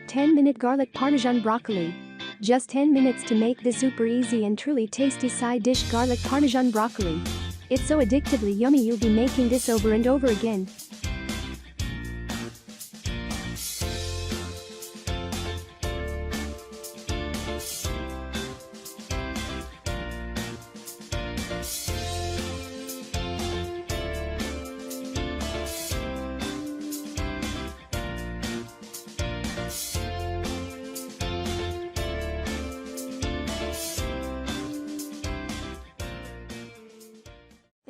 10-minute garlic Parmesan broccoli. Just 10 minutes to make this super easy and truly tasty side dish, garlic Parmesan broccoli. It's so addictively yummy you'll be making this over and over again.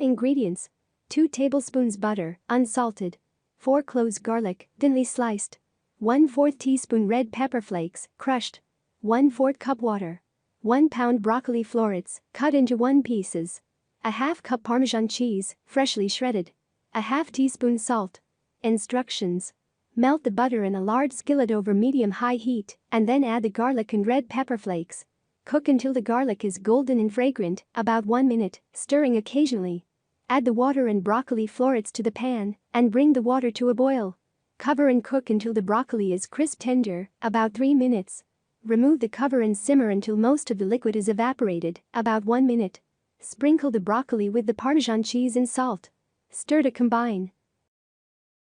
Ingredients: 2 tablespoons butter, unsalted, 4 cloves garlic, thinly sliced, 1/4 teaspoon red pepper flakes, crushed, 1/4 cup water, 1 pound broccoli florets, cut into 1 pieces, a half cup Parmesan cheese, freshly shredded, a half teaspoon salt. Instructions: melt the butter in a large skillet over medium-high heat, and then add the garlic and red pepper flakes. Cook until the garlic is golden and fragrant, about 1 minute, stirring occasionally. Add the water and broccoli florets to the pan, and bring the water to a boil. Cover and cook until the broccoli is crisp tender, about 3 minutes. Remove the cover and simmer until most of the liquid is evaporated, about 1 minute. Sprinkle the broccoli with the Parmesan cheese and salt. Stir to combine.